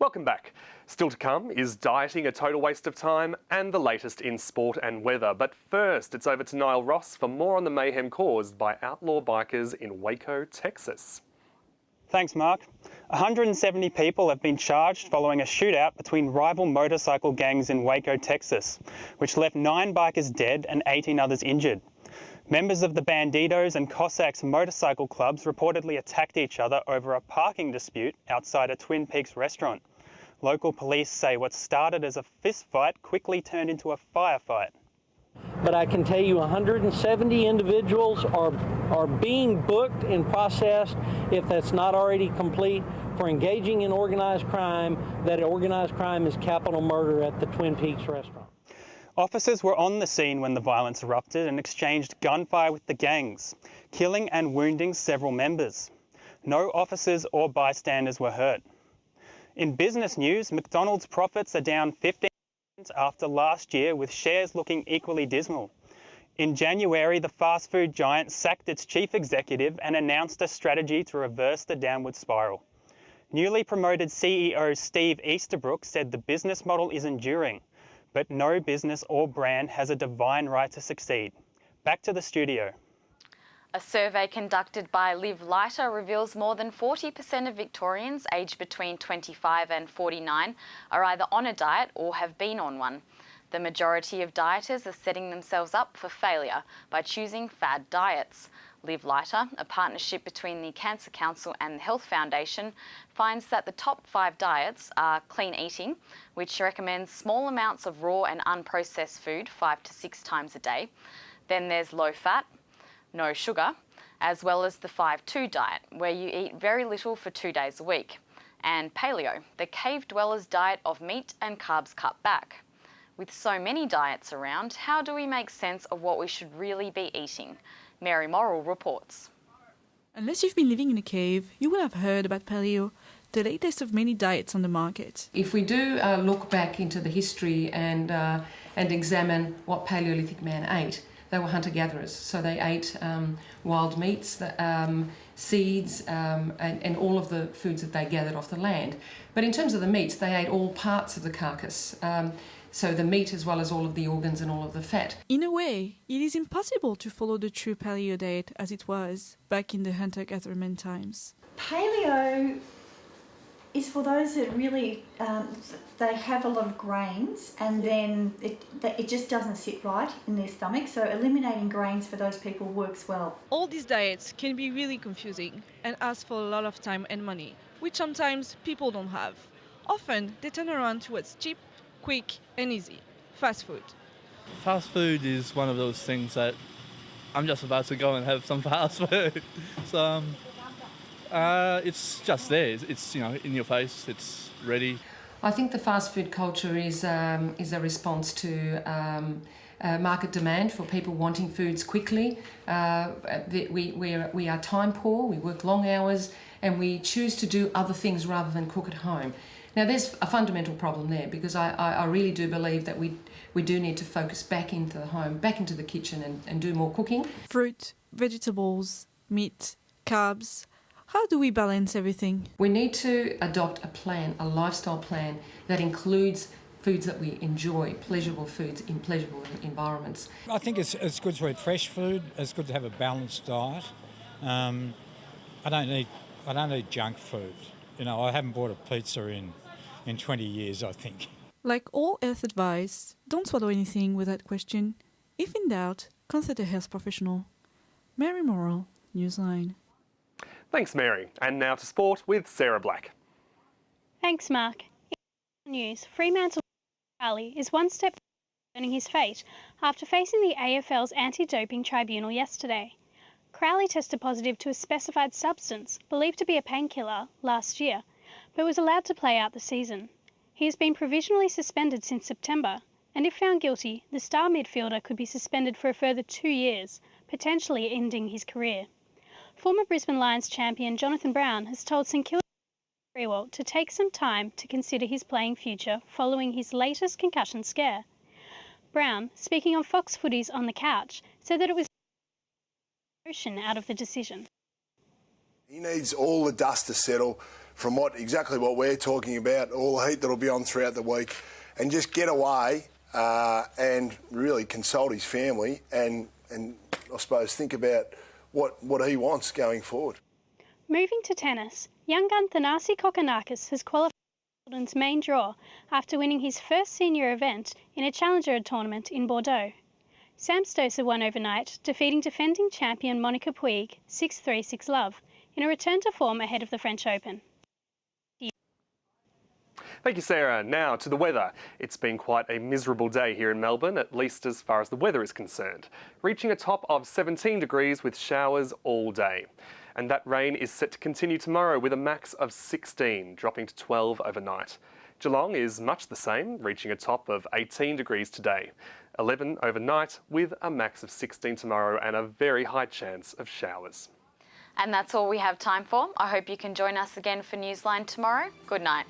Welcome back. Still to come, is dieting a total waste of time? And the latest in sport and weather. But first, it's over to Niall Ross for more on the mayhem caused by outlaw bikers in Waco, Texas. Thanks, Mark. 170 people have been charged following a shootout between rival motorcycle gangs in Waco, Texas, which left 9 bikers dead and 18 others injured. Members of the Bandidos and Cossacks motorcycle clubs reportedly attacked each other over a parking dispute outside a Twin Peaks restaurant. Local police say what started as a fist fight quickly turned into a firefight. But I can tell you 170 individuals are being booked and processed, if that's not already complete, for engaging in organized crime. That organized crime is capital murder at the Twin Peaks restaurant. Officers were on the scene when the violence erupted and exchanged gunfire with the gangs, killing and wounding several members. No officers or bystanders were hurt. In business news, McDonald's profits are down 15% after last year, with shares looking equally dismal. In January, the fast food giant sacked its chief executive and announced a strategy to reverse the downward spiral. Newly promoted CEO Steve Easterbrook said the business model is enduring, but no business or brand has a divine right to succeed. Back to the studio. A survey conducted by Live Lighter reveals more than 40% of Victorians aged between 25 and 49 are either on a diet or have been on one. The majority of dieters are setting themselves up for failure by choosing fad diets. Live Lighter, a partnership between the Cancer Council and the Health Foundation, finds that the top 5 diets are clean eating, which recommends small amounts of raw and unprocessed food 5 to 6 times a day. Then there's low fat, no sugar, as well as the 5-2 diet, where you eat very little for 2 days a week. And paleo, the cave dwellers' diet of meat and carbs cut back. With so many diets around, how do we make sense of what we should really be eating? Mary Morrill reports. Unless you've been living in a cave, you will have heard about paleo, the latest of many diets on the market. If we do look back into the history and examine what Paleolithic man ate, they were hunter-gatherers. So they ate wild meats, seeds, and all of the foods that they gathered off the land. But in terms of the meats, they ate all parts of the carcass. So the meat as well as all of the organs and all of the fat. In a way, it is impossible to follow the true paleo diet as it was back in the hunter-gatherer times. Paleo is for those that really, they have a lot of grains and then it just doesn't sit right in their stomach. So eliminating grains for those people works well. All these diets can be really confusing and ask for a lot of time and money, which sometimes people don't have. Often they turn around to what's cheap, quick and easy, fast food. Fast food is one of those things that I'm just about to go and have some fast food. So it's just there. It's in your face. It's ready. I think the fast food culture is a response to market demand for people wanting foods quickly. We are time poor. We work long hours, and we choose to do other things rather than cook at home. Now, there's a fundamental problem there, because I really do believe that we do need to focus back into the home, back into the kitchen and do more cooking. Fruit, vegetables, meat, carbs. How do we balance everything? We need to adopt a plan, a lifestyle plan that includes foods that we enjoy, pleasurable foods in pleasurable environments. I think it's good to eat fresh food. It's good to have a balanced diet. I don't eat junk food. I haven't bought a pizza in 20 years, I think. Like all health advice, don't swallow anything without question. If in doubt, consult a health professional. Mary Morrill, Newsline. Thanks, Mary. And now to sport with Sarah Black. Thanks, Mark. In news, Fremantle Crowley is one step turning his fate after facing the AFL's anti-doping tribunal yesterday. Crowley tested positive to a specified substance, believed to be a painkiller, last year, but was allowed to play out the season. He has been provisionally suspended since September, and if found guilty, the star midfielder could be suspended for a further 2 years, potentially ending his career. Former Brisbane Lions champion Jonathan Brown has told St Kilda Freewalt to take some time to consider his playing future following his latest concussion scare. Brown, speaking on Fox Footy's On the Couch, said that it was emotion out of the decision. He needs all the dust to settle from exactly what we're talking about, all the heat that'll be on throughout the week, and just get away and really consult his family and I suppose think about what he wants going forward. Moving to tennis, young gun Thanasi Kokkinakis has qualified for Wimbledon's main draw after winning his first senior event in a Challenger tournament in Bordeaux. Sam Stosur won overnight, defeating defending champion Monica Puig 6-3, 6-love in a return to form ahead of the French Open. Thank you, Sarah. Now to the weather. It's been quite a miserable day here in Melbourne, at least as far as the weather is concerned, reaching a top of 17 degrees with showers all day. And that rain is set to continue tomorrow with a max of 16, dropping to 12 overnight. Geelong is much the same, reaching a top of 18 degrees today, 11 overnight with a max of 16 tomorrow and a very high chance of showers. And that's all we have time for. I hope you can join us again for Newsline tomorrow. Good night.